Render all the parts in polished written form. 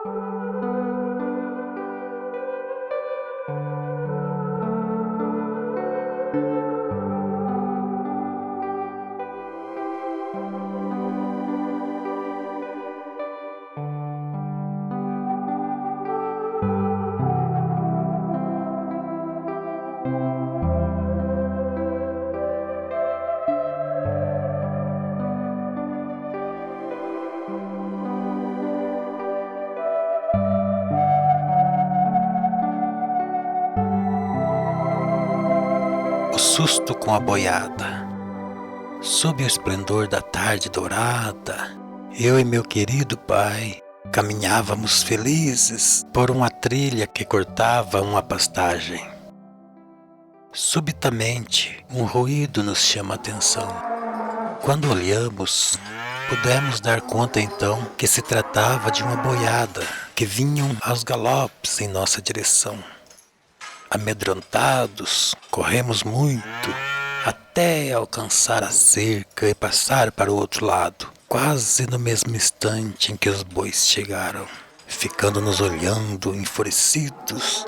O susto com a boiada. Sob o esplendor da tarde dourada, eu e meu querido pai caminhávamos felizes por uma trilha que cortava uma pastagem. Subitamente, um ruído nos chama a atenção. Quando olhamos, pudemos dar conta então que se tratava de uma boiada que vinham aos galopes em nossa direção. Amedrontados, corremos muito até alcançar a cerca e passar para o outro lado, quase no mesmo instante em que os bois chegaram, ficando nos olhando enfurecidos.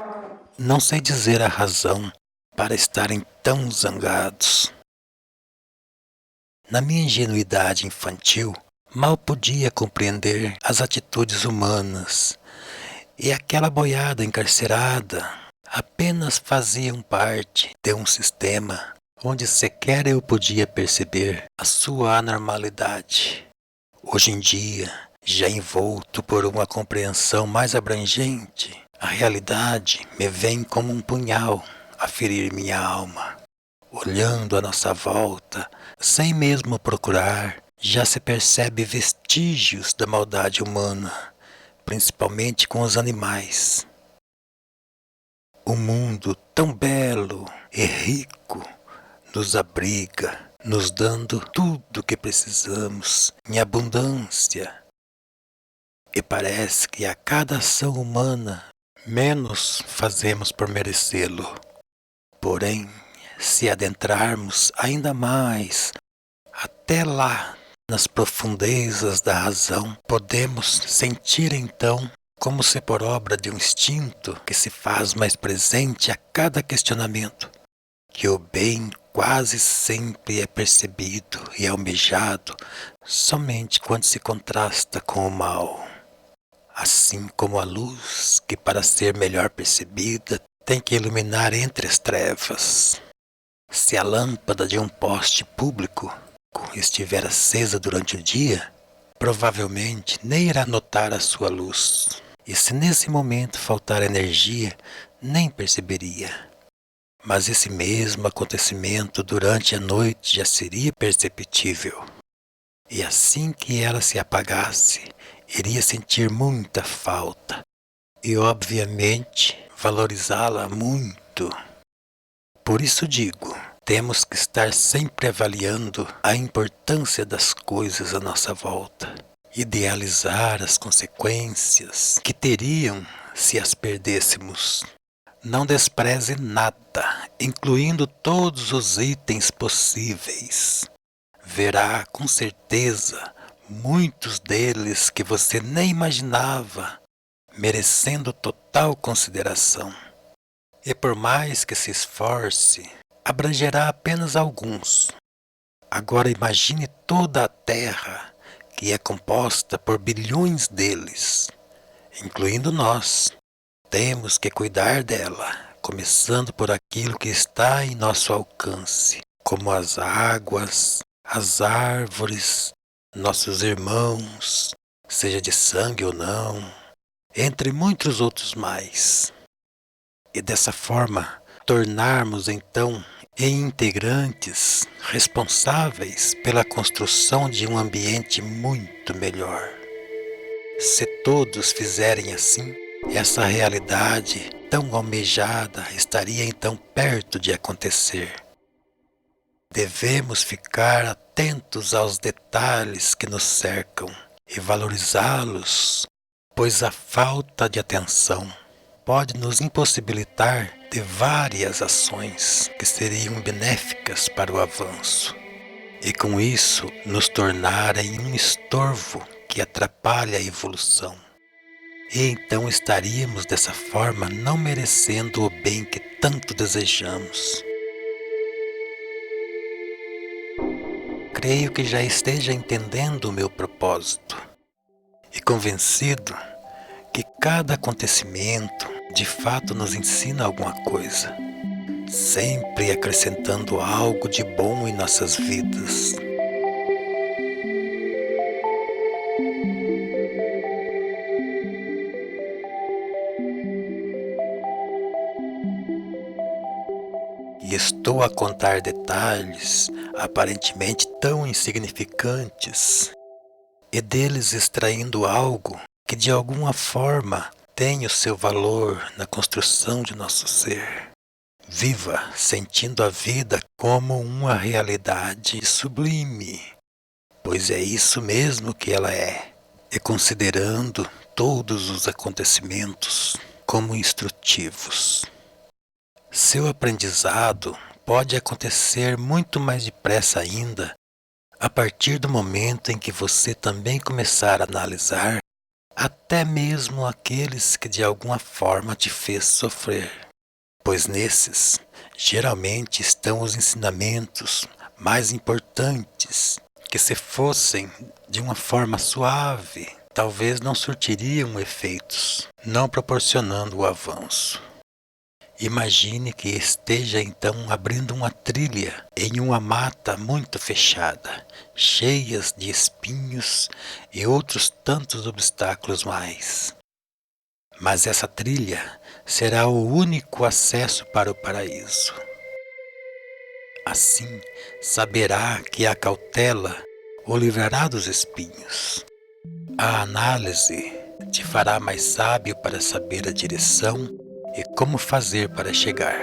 Não sei dizer a razão para estarem tão zangados. Na minha ingenuidade infantil, mal podia compreender as atitudes humanas, e aquela boiada encarcerada apenas faziam parte de um sistema onde sequer eu podia perceber a sua anormalidade. Hoje em dia, já envolto por uma compreensão mais abrangente, a realidade me vem como um punhal a ferir minha alma. Olhando à nossa volta, sem mesmo procurar, já se percebe vestígios da maldade humana, principalmente com os animais. O mundo tão belo e rico nos abriga, nos dando tudo o que precisamos em abundância. E parece que a cada ação humana menos fazemos por merecê-lo. Porém, se adentrarmos ainda mais até lá nas profundezas da razão, podemos sentir então, como se por obra de um instinto que se faz mais presente a cada questionamento, que o bem quase sempre é percebido e almejado somente quando se contrasta com o mal. Assim como a luz, que para ser melhor percebida, tem que iluminar entre as trevas. Se a lâmpada de um poste público estiver acesa durante o dia, provavelmente nem irá notar a sua luz. E se nesse momento faltar energia, nem perceberia. Mas esse mesmo acontecimento durante a noite já seria perceptível. E assim que ela se apagasse, iria sentir muita falta. E obviamente valorizá-la muito. Por isso digo, temos que estar sempre avaliando a importância das coisas à nossa volta. Idealizar as consequências que teriam se as perdêssemos. Não despreze nada, incluindo todos os itens possíveis. Verá com certeza muitos deles que você nem imaginava, merecendo total consideração. E por mais que se esforce, abrangerá apenas alguns. Agora imagine toda a Terra, que é composta por bilhões deles, incluindo nós. Temos que cuidar dela, começando por aquilo que está em nosso alcance, como as águas, as árvores, nossos irmãos, seja de sangue ou não, entre muitos outros mais. E dessa forma, tornarmos então em integrantes responsáveis pela construção de um ambiente muito melhor. Se todos fizerem assim, essa realidade tão almejada estaria então perto de acontecer. Devemos ficar atentos aos detalhes que nos cercam e valorizá-los, pois a falta de atenção pode nos impossibilitar de várias ações que seriam benéficas para o avanço, e com isso nos tornarem um estorvo que atrapalha a evolução. E então estaríamos dessa forma não merecendo o bem que tanto desejamos. Creio que já esteja entendendo o meu propósito e convencido que cada acontecimento de fato nos ensina alguma coisa, sempre acrescentando algo de bom em nossas vidas. E estou a contar detalhes aparentemente tão insignificantes e deles extraindo algo que de alguma forma tem o seu valor na construção de nosso ser. Viva sentindo a vida como uma realidade sublime, pois é isso mesmo que ela é, e considerando todos os acontecimentos como instrutivos. Seu aprendizado pode acontecer muito mais depressa ainda a partir do momento em que você também começar a analisar até mesmo aqueles que de alguma forma te fez sofrer, pois nesses geralmente estão os ensinamentos mais importantes que, se fossem de uma forma suave, talvez não surtiriam efeitos, não proporcionando o avanço. Imagine que esteja então abrindo uma trilha em uma mata muito fechada, cheias de espinhos e outros tantos obstáculos mais. Mas essa trilha será o único acesso para o paraíso. Assim, saberá que a cautela o livrará dos espinhos. A análise te fará mais sábio para saber a direção e como fazer para chegar.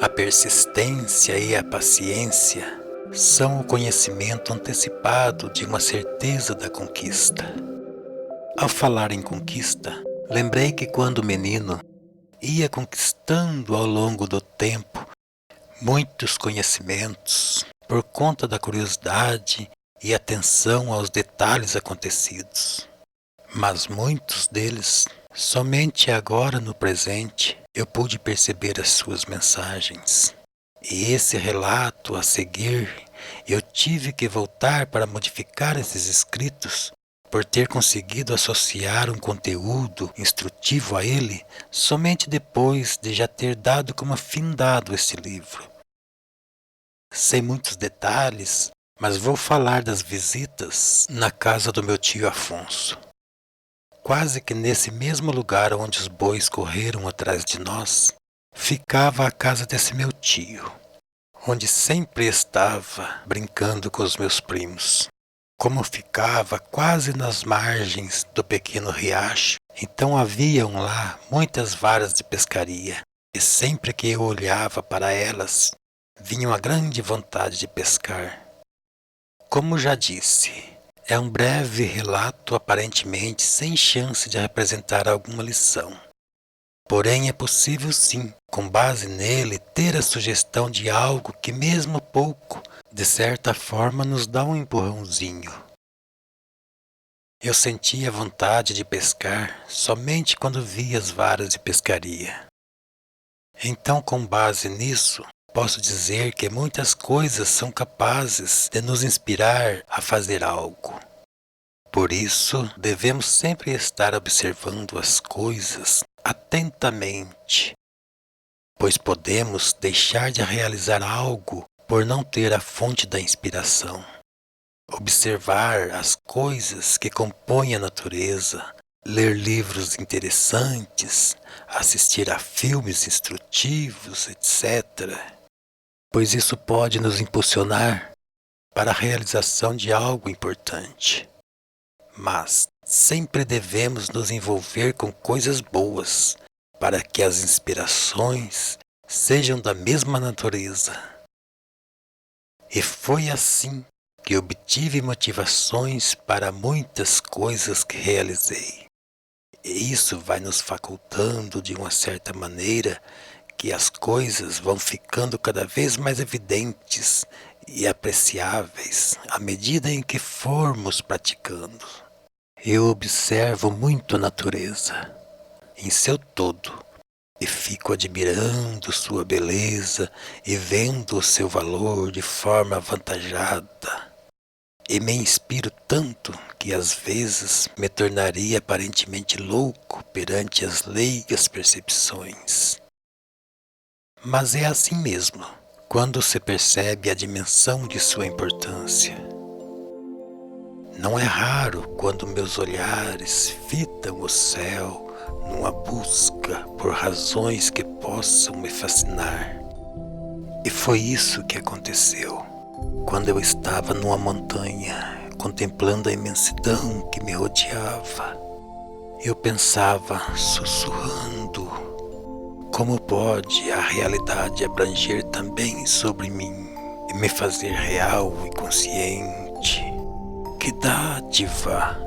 A persistência e a paciência são o conhecimento antecipado de uma certeza da conquista. Ao falar em conquista, lembrei que quando menino ia conquistando ao longo do tempo muitos conhecimentos por conta da curiosidade e atenção aos detalhes acontecidos. Mas muitos deles, somente agora no presente, eu pude perceber as suas mensagens. E esse relato a seguir, eu tive que voltar para modificar esses escritos, por ter conseguido associar um conteúdo instrutivo a ele somente depois de já ter dado como findado esse livro. Sem muitos detalhes, mas vou falar das visitas na casa do meu tio Afonso. Quase que nesse mesmo lugar onde os bois correram atrás de nós, ficava a casa desse meu tio, onde sempre estava brincando com os meus primos. Como ficava quase nas margens do pequeno riacho, então haviam lá muitas varas de pescaria, e sempre que eu olhava para elas, vinha uma grande vontade de pescar. Como já disse, é um breve relato aparentemente sem chance de representar alguma lição. Porém é possível sim, com base nele, ter a sugestão de algo que mesmo pouco, de certa forma, nos dá um empurrãozinho. Eu sentia vontade de pescar somente quando via as varas de pescaria. Então, com base nisso, posso dizer que muitas coisas são capazes de nos inspirar a fazer algo. Por isso, devemos sempre estar observando as coisas atentamente, pois podemos deixar de realizar algo por não ter a fonte da inspiração. Observar as coisas que compõem a natureza, ler livros interessantes, assistir a filmes instrutivos, etc., pois isso pode nos impulsionar para a realização de algo importante. Mas sempre devemos nos envolver com coisas boas, para que as inspirações sejam da mesma natureza. E foi assim que obtive motivações para muitas coisas que realizei. E isso vai nos facultando, de uma certa maneira, que as coisas vão ficando cada vez mais evidentes e apreciáveis à medida em que formos praticando. Eu observo muito a natureza, em seu todo, e fico admirando sua beleza e vendo o seu valor de forma avantajada. E me inspiro tanto que às vezes me tornaria aparentemente louco perante as leigas percepções. Mas é assim mesmo, quando se percebe a dimensão de sua importância. Não é raro quando meus olhares fitam o céu numa busca por razões que possam me fascinar. E foi isso que aconteceu quando eu estava numa montanha, contemplando a imensidão que me rodeava. Eu pensava, sussurrando, como pode a realidade abranger também sobre mim e me fazer real e consciente? Que dádiva!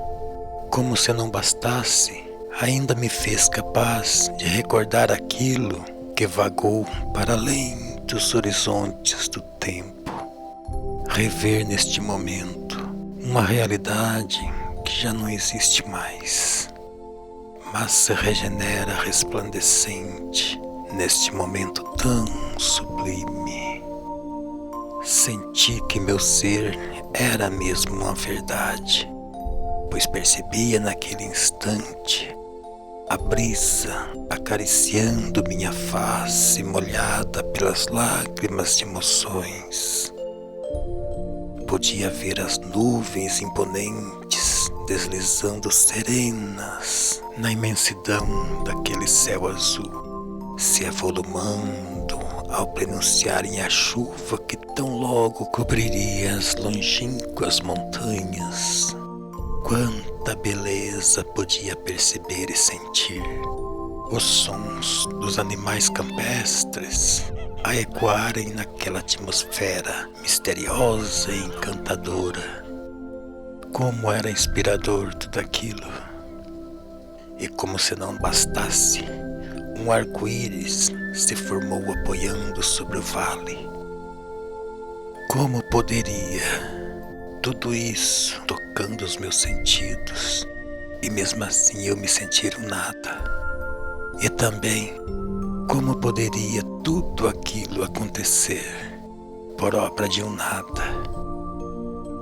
Como se não bastasse, ainda me fez capaz de recordar aquilo que vagou para além dos horizontes do tempo. Rever neste momento uma realidade que já não existe mais, mas se regenera resplandecente neste momento tão sublime. Senti que meu ser era mesmo uma verdade, pois percebia naquele instante a brisa acariciando minha face molhada pelas lágrimas de emoções. Podia ver as nuvens imponentes deslizando serenas na imensidão daquele céu azul, se avolumando ao pronunciarem a chuva que tão logo cobriria as longínquas montanhas. Quanta beleza podia perceber e sentir! Os sons dos animais campestres a ecoarem naquela atmosfera misteriosa e encantadora. Como era inspirador tudo aquilo! E como se não bastasse, um arco-íris se formou apoiando sobre o vale. Como poderia tudo isso tocando os meus sentidos e mesmo assim eu me sentir um nada? E também, como poderia tudo aquilo acontecer por obra de um nada?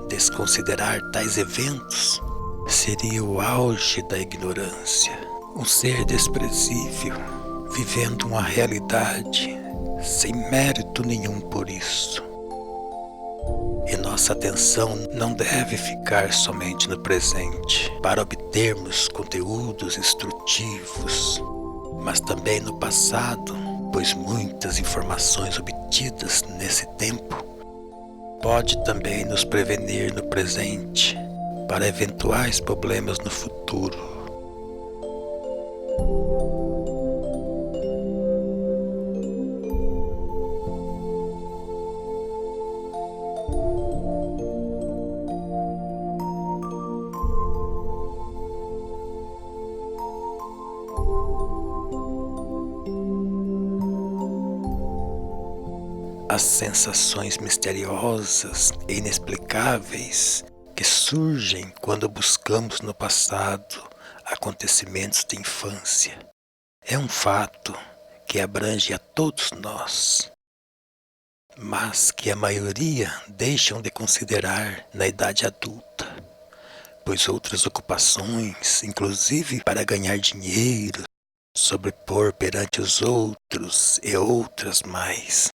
Desconsiderar tais eventos seria o auge da ignorância. Um ser desprezível, vivendo uma realidade sem mérito nenhum por isso. E nossa atenção não deve ficar somente no presente para obtermos conteúdos instrutivos, mas também no passado, pois muitas informações obtidas nesse tempo pode também nos prevenir no presente para eventuais problemas no futuro. As sensações misteriosas e inexplicáveis que surgem quando buscamos no passado acontecimentos de infância é um fato que abrange a todos nós, mas que a maioria deixam de considerar na idade adulta, pois outras ocupações, inclusive para ganhar dinheiro, sobrepor perante os outros e outras mais,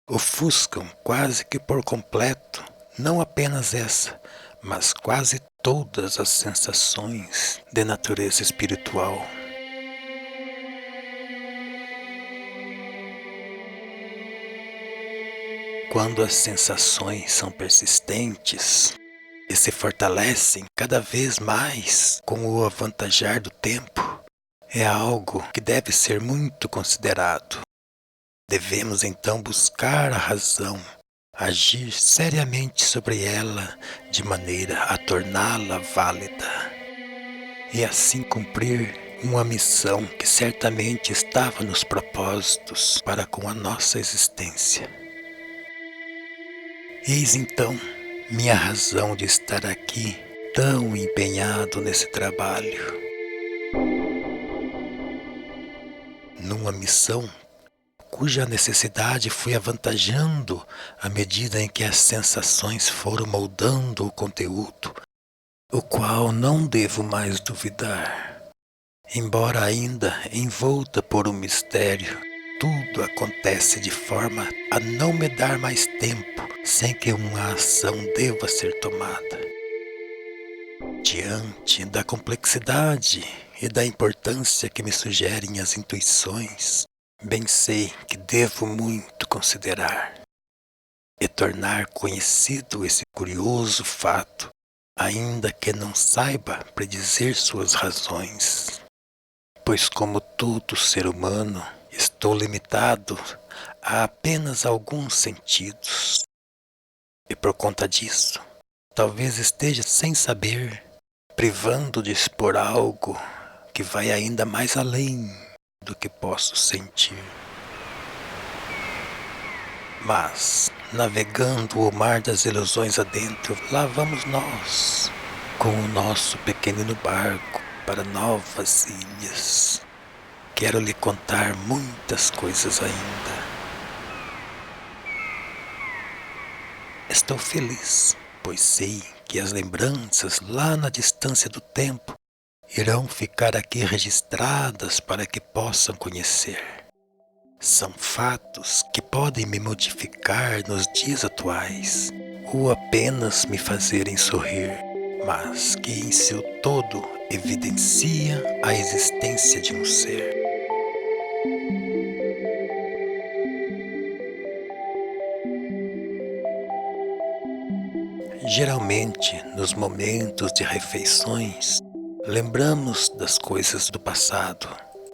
ofuscam quase que por completo, não apenas essa, mas quase todas as sensações de natureza espiritual. Quando as sensações são persistentes e se fortalecem cada vez mais com o avantajar do tempo, é algo que deve ser muito considerado. Devemos então buscar a razão, agir seriamente sobre ela de maneira a torná-la válida e assim cumprir uma missão que certamente estava nos propósitos para com a nossa existência. Eis então minha razão de estar aqui, tão empenhado nesse trabalho, numa missão cuja necessidade fui avantajando à medida em que as sensações foram moldando o conteúdo, o qual não devo mais duvidar. Embora ainda envolta por um mistério, tudo acontece de forma a não me dar mais tempo sem que uma ação deva ser tomada. Diante da complexidade e da importância que me sugerem as intuições, bem sei que devo muito considerar e tornar conhecido esse curioso fato, ainda que não saiba predizer suas razões. Pois como todo ser humano, estou limitado a apenas alguns sentidos. E por conta disso, talvez esteja sem saber, privando de expor algo que vai ainda mais além do que posso sentir. Mas, navegando o mar das ilusões adentro, lá vamos nós, com o nosso pequenino barco para novas ilhas. Quero lhe contar muitas coisas ainda. Estou feliz, pois sei que as lembranças lá na distância do tempo irão ficar aqui registradas para que possam conhecer. São fatos que podem me modificar nos dias atuais, ou apenas me fazerem sorrir, mas que em seu todo evidencia a existência de um ser. Geralmente, nos momentos de refeições, lembramos das coisas do passado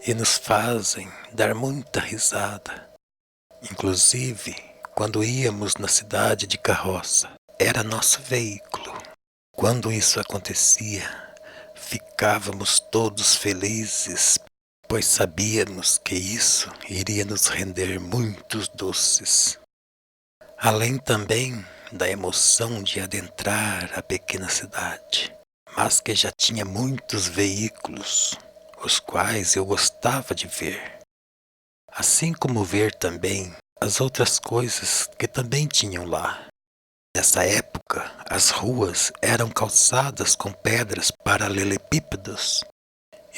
e nos fazem dar muita risada. Inclusive, quando íamos na cidade de carroça, era nosso veículo. Quando isso acontecia, ficávamos todos felizes, pois sabíamos que isso iria nos render muitos doces. Além também da emoção de adentrar a pequena cidade, mas que já tinha muitos veículos, os quais eu gostava de ver, assim como ver também as outras coisas que também tinham lá. Nessa época, as ruas eram calçadas com pedras paralelepípedos,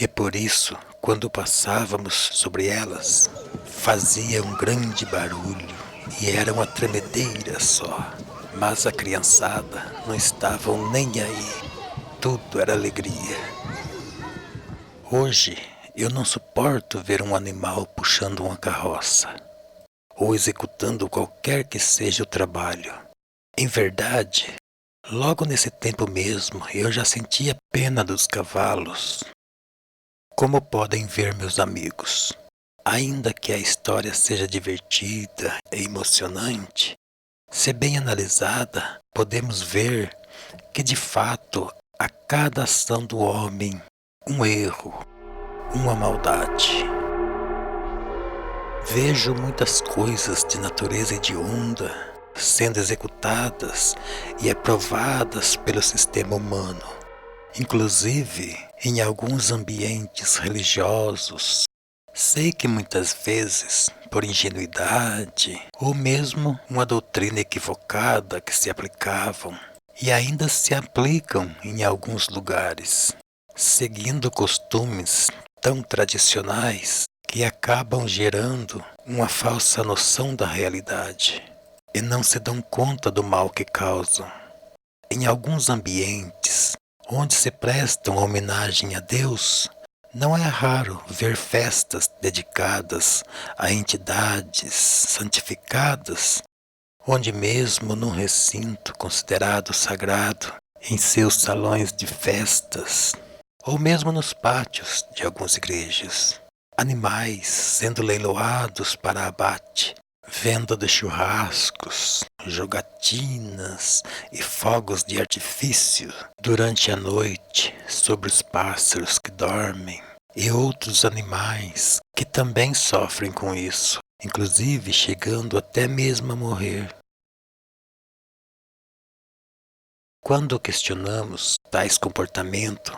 e por isso, quando passávamos sobre elas, fazia um grande barulho e era uma tremedeira só. Mas a criançada não estavam nem aí, tudo era alegria. Hoje eu não suporto ver um animal puxando uma carroça, ou executando qualquer que seja o trabalho. Em verdade, logo nesse tempo mesmo eu já sentia pena dos cavalos. Como podem ver meus amigos, ainda que a história seja divertida e emocionante, se bem analisada, podemos ver que de fato a cada ação do homem um erro, uma maldade. Vejo muitas coisas de natureza hedionda sendo executadas e aprovadas pelo sistema humano, inclusive em alguns ambientes religiosos. Sei que muitas vezes, por ingenuidade, ou mesmo uma doutrina equivocada que se aplicavam, e ainda se aplicam em alguns lugares, seguindo costumes tão tradicionais que acabam gerando uma falsa noção da realidade, e não se dão conta do mal que causam. Em alguns ambientes, onde se prestam homenagem a Deus, não é raro ver festas dedicadas a entidades santificadas, onde mesmo num recinto considerado sagrado, em seus salões de festas, ou mesmo nos pátios de algumas igrejas, animais sendo leiloados para abate, venda de churrascos, jogatinas e fogos de artifício durante a noite sobre os pássaros que dormem e outros animais que também sofrem com isso, inclusive chegando até mesmo a morrer. quando questionamos tais comportamentos,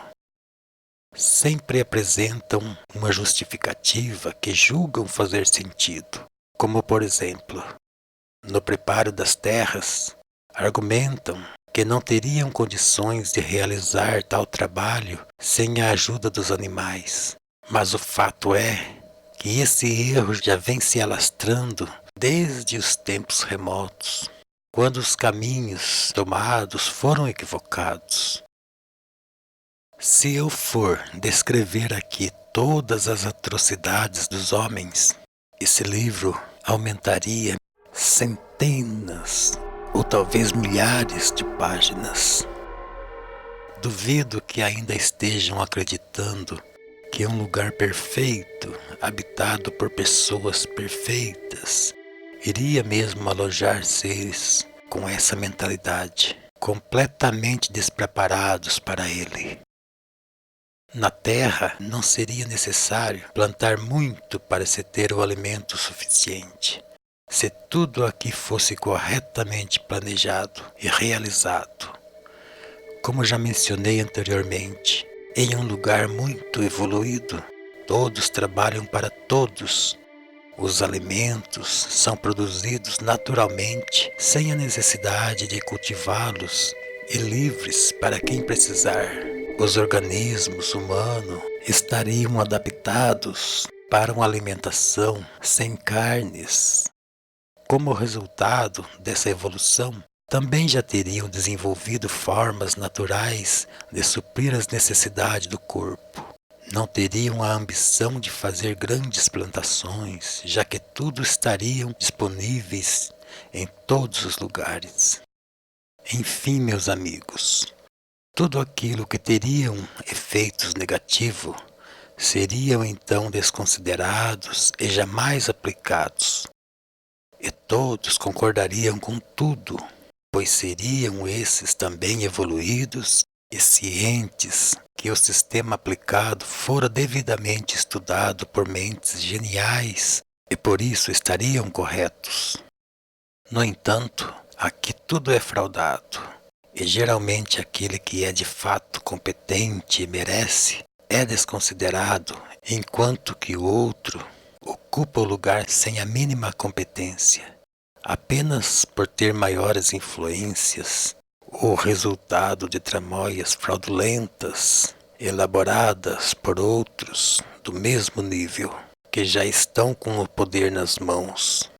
sempre apresentam uma justificativa que julgam fazer sentido, como por exemplo, no preparo das terras, argumentam que não teriam condições de realizar tal trabalho sem a ajuda dos animais. Mas o fato é que esse erro já vem se alastrando desde os tempos remotos, quando os caminhos tomados foram equivocados. Se eu for descrever aqui todas as atrocidades dos homens, esse livro aumentaria centenas ou talvez milhares de páginas. Duvido que ainda estejam acreditando que um lugar perfeito, habitado por pessoas perfeitas, iria mesmo alojar seres com essa mentalidade, completamente despreparados para ele. Na terra não seria necessário plantar muito para se ter o alimento suficiente, se tudo aqui fosse corretamente planejado e realizado. Como já mencionei anteriormente, em um lugar muito evoluído, todos trabalham para todos. Os alimentos são produzidos naturalmente, sem a necessidade de cultivá-los e livres para quem precisar. Os organismos humanos estariam adaptados para uma alimentação sem carnes. Como resultado dessa evolução, também já teriam desenvolvido formas naturais de suprir as necessidades do corpo. Não teriam a ambição de fazer grandes plantações, já que tudo estariam disponíveis em todos os lugares. Enfim, meus amigos, tudo aquilo que teriam efeitos negativos seriam então desconsiderados e jamais aplicados. E todos concordariam com tudo, pois seriam esses também evoluídos e cientes que o sistema aplicado fora devidamente estudado por mentes geniais e por isso estariam corretos. No entanto, aqui tudo é fraudado, e geralmente aquele que é de fato competente e merece é desconsiderado, enquanto que o outro ocupa o lugar sem a mínima competência, apenas por ter maiores influências, o resultado de tramóias fraudulentas, elaboradas por outros do mesmo nível, que já estão com o poder nas mãos.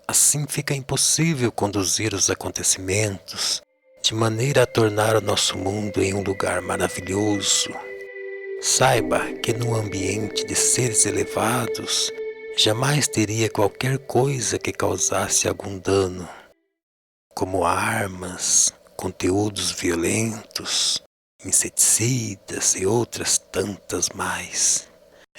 Assim fica impossível conduzir os acontecimentos de maneira a tornar o nosso mundo em um lugar maravilhoso. Saiba que num ambiente de seres elevados, jamais teria qualquer coisa que causasse algum dano, como armas, conteúdos violentos, inseticidas e outras tantas mais.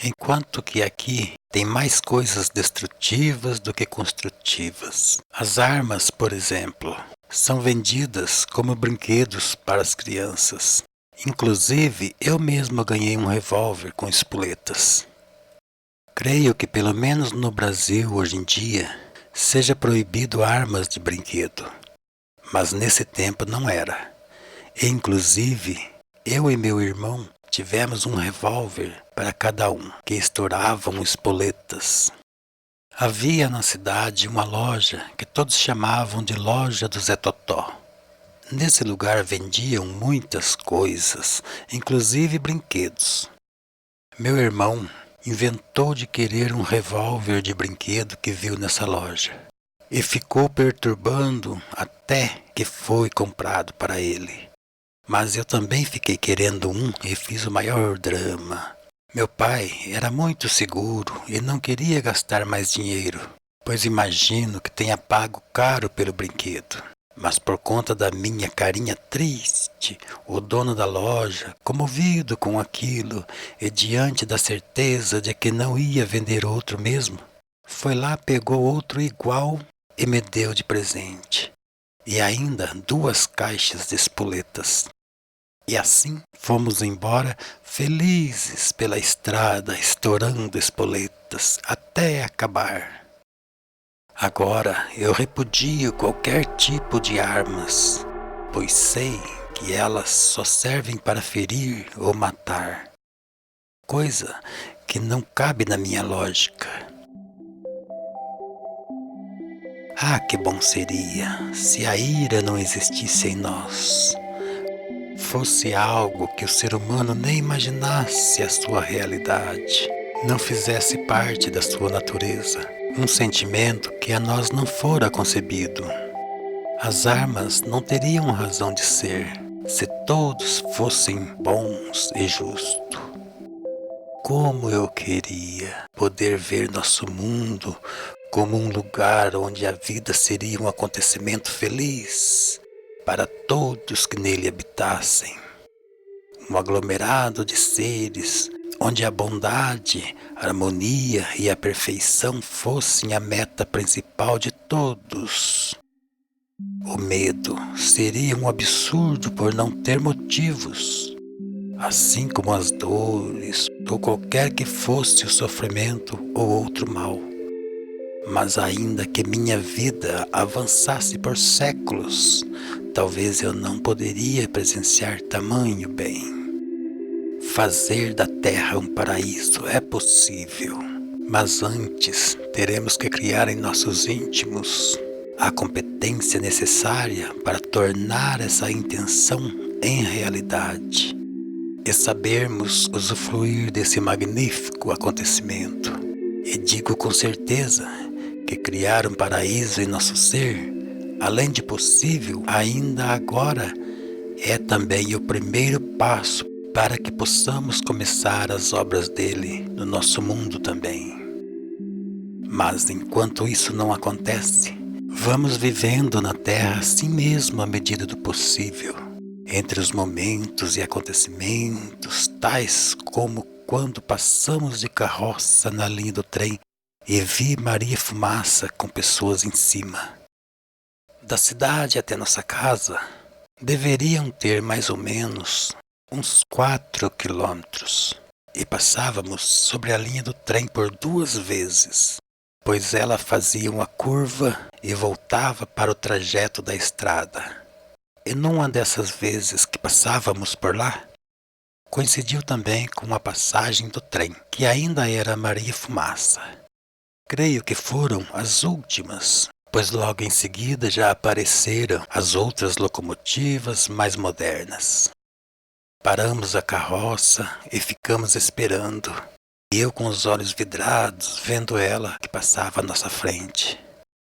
Enquanto que aqui tem mais coisas destrutivas do que construtivas. As armas, por exemplo, são vendidas como brinquedos para as crianças. Inclusive, eu mesmo ganhei um revólver com espoletas. Creio que pelo menos no Brasil hoje em dia seja proibido armas de brinquedo, mas nesse tempo não era. E inclusive, eu e meu irmão tivemos um revólver para cada um, que estouravam espoletas. Havia na cidade uma loja que todos chamavam de Loja do Zé Totó. Nesse lugar vendiam muitas coisas, inclusive brinquedos. Meu irmão inventou de querer um revólver de brinquedo que viu nessa loja e ficou perturbando até que foi comprado para ele. Mas eu também fiquei querendo um e fiz o maior drama. Meu pai era muito seguro e não queria gastar mais dinheiro, pois imagino que tenha pago caro pelo brinquedo. Mas por conta da minha carinha triste, o dono da loja, comovido com aquilo e diante da certeza de que não ia vender outro mesmo, foi lá, pegou outro igual e me deu de presente. E ainda 2 caixas de espoletas. E assim fomos embora felizes pela estrada, estourando espoletas até acabar. Agora eu repudio qualquer tipo de armas. pois sei que elas só servem para ferir ou matar, coisa que não cabe na minha lógica. Ah, que bom seria se a ira não existisse em nós, fosse algo que o ser humano nem imaginasse a sua realidade, não fizesse parte da sua natureza, um sentimento que a nós não fora concebido. As armas não teriam razão de ser se todos fossem bons e justos. Como eu queria poder ver nosso mundo como um lugar onde a vida seria um acontecimento feliz para todos que nele habitassem. Um aglomerado de seres onde a bondade, a harmonia e a perfeição fossem a meta principal de todos. O medo seria um absurdo por não ter motivos, assim como as dores ou qualquer que fosse o sofrimento ou outro mal. Mas ainda que minha vida avançasse por séculos, talvez eu não poderia presenciar tamanho bem. Fazer da Terra um paraíso é possível, mas antes teremos que criar em nossos íntimos a competência necessária para tornar essa intenção em realidade e sabermos usufruir desse magnífico acontecimento. E digo com certeza que criar um paraíso em nosso ser, além de possível, ainda agora é também o primeiro passo para que possamos começar as obras dele no nosso mundo também. Mas enquanto isso não acontece, vamos vivendo na Terra assim mesmo à medida do possível, entre os momentos e acontecimentos tais como quando passamos de carroça na linha do trem e vi Maria Fumaça com pessoas em cima. Da cidade até nossa casa deveriam ter mais ou menos uns 4 quilômetros e passávamos sobre a linha do trem por 2 vezes, pois ela fazia uma curva e voltava para o trajeto da estrada. E numa dessas vezes que passávamos por lá, coincidiu também com a passagem do trem, que ainda era Maria Fumaça. Creio que foram as últimas, pois logo em seguida já apareceram as outras locomotivas mais modernas. Paramos a carroça e ficamos esperando, e eu com os olhos vidrados vendo ela que passava à nossa frente.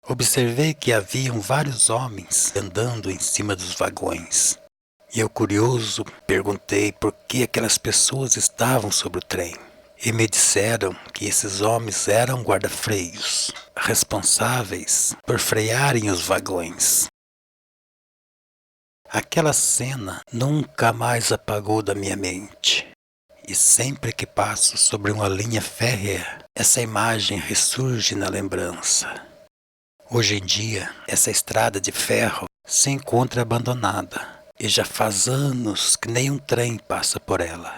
Observei que haviam vários homens andando em cima dos vagões. E eu, curioso, perguntei por que aquelas pessoas estavam sobre o trem. E me disseram que esses homens eram guarda-freios, responsáveis por frearem os vagões. Aquela cena nunca mais apagou da minha mente. E sempre que passo sobre uma linha férrea, essa imagem ressurge na lembrança. Hoje em dia, essa estrada de ferro se encontra abandonada e já faz anos que nenhum trem passa por ela,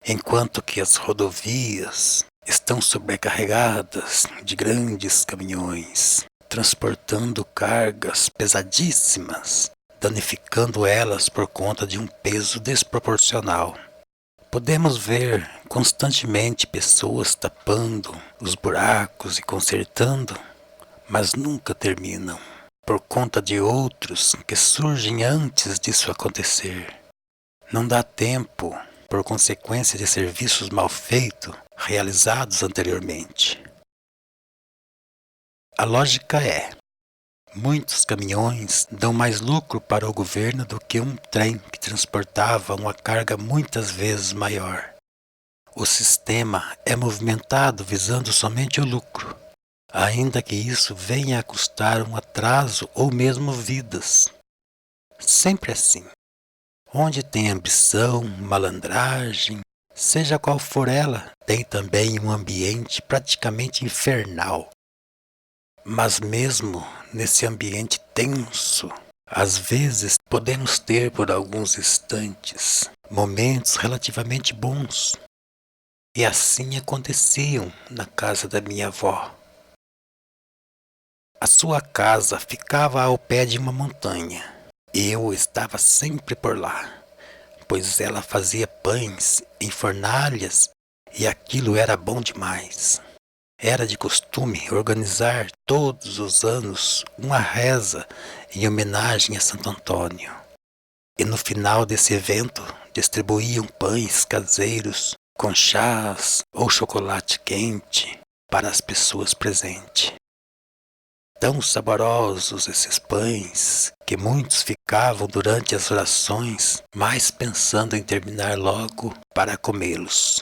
enquanto que as rodovias estão sobrecarregadas de grandes caminhões, transportando cargas pesadíssimas, danificando elas por conta de um peso desproporcional. Podemos ver constantemente pessoas tapando os buracos e consertando, mas nunca terminam, por conta de outros que surgem antes disso acontecer. Não dá tempo, por consequência de serviços mal feitos realizados anteriormente. A lógica é: muitos caminhões dão mais lucro para o governo do que um trem que transportava uma carga muitas vezes maior. O sistema é movimentado visando somente o lucro, ainda que isso venha a custar um atraso ou mesmo vidas. Sempre assim. Onde tem ambição, malandragem, seja qual for ela, tem também um ambiente praticamente infernal. Mas mesmo nesse ambiente tenso, às vezes podemos ter por alguns instantes momentos relativamente bons. E assim aconteciam na casa da minha avó. A sua casa ficava ao pé de uma montanha, Eu estava sempre por lá, pois ela fazia pães em fornalhas e aquilo era bom demais. Era de costume organizar todos os anos uma reza em homenagem a Santo Antônio. E no final desse evento distribuíam pães caseiros com chás ou chocolate quente para as pessoas presentes. Tão saborosos esses pães que muitos ficavam durante as orações mais pensando em terminar logo para comê-los.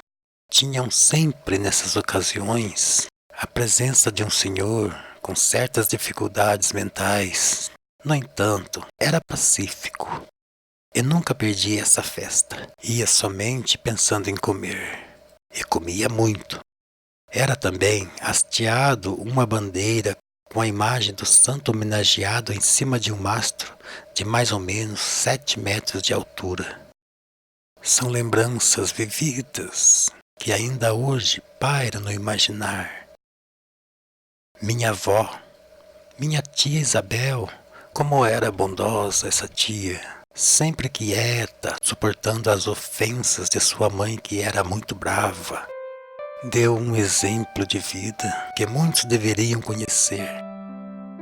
Tinham sempre nessas ocasiões a presença de um senhor com certas dificuldades mentais. No entanto, era pacífico e nunca perdia essa festa. Ia somente pensando em comer e comia muito. Era também hasteado uma bandeira com a imagem do santo homenageado em cima de um mastro de mais ou menos 7 metros de altura. São lembranças vividas que ainda hoje pairam no imaginar. Minha avó, minha tia Isabel, como era bondosa essa tia, sempre quieta, suportando as ofensas de sua mãe que era muito brava. Deu um exemplo de vida que muitos deveriam conhecer.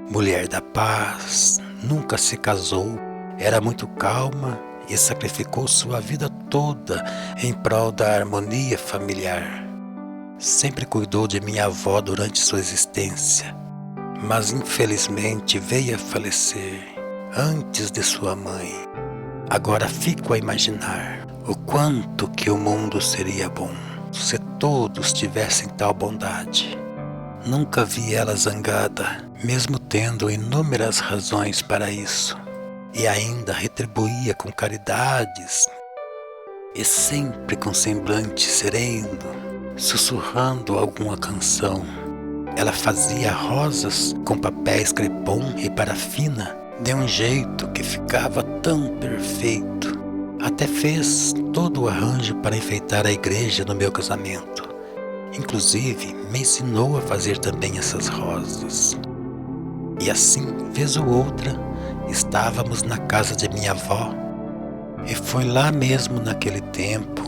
Mulher da paz, nunca se casou, era muito calma e sacrificou sua vida toda em prol da harmonia familiar. Sempre cuidou de minha avó durante sua existência, mas infelizmente veio a falecer antes de sua mãe. Agora fico a imaginar o quanto que o mundo seria bom se todos tivessem tal bondade. Nunca vi ela zangada, mesmo tendo inúmeras razões para isso, e ainda retribuía com caridades, e sempre com semblante sereno, sussurrando alguma canção. Ela fazia rosas com papéis crepom e parafina de um jeito que ficava tão perfeito. Até fez todo o arranjo para enfeitar a igreja no meu casamento. Inclusive, me ensinou a fazer também essas rosas. E assim, vez ou outra, estávamos na casa de minha avó. E foi lá mesmo naquele tempo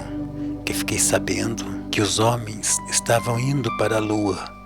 que fiquei sabendo que os homens estavam indo para a lua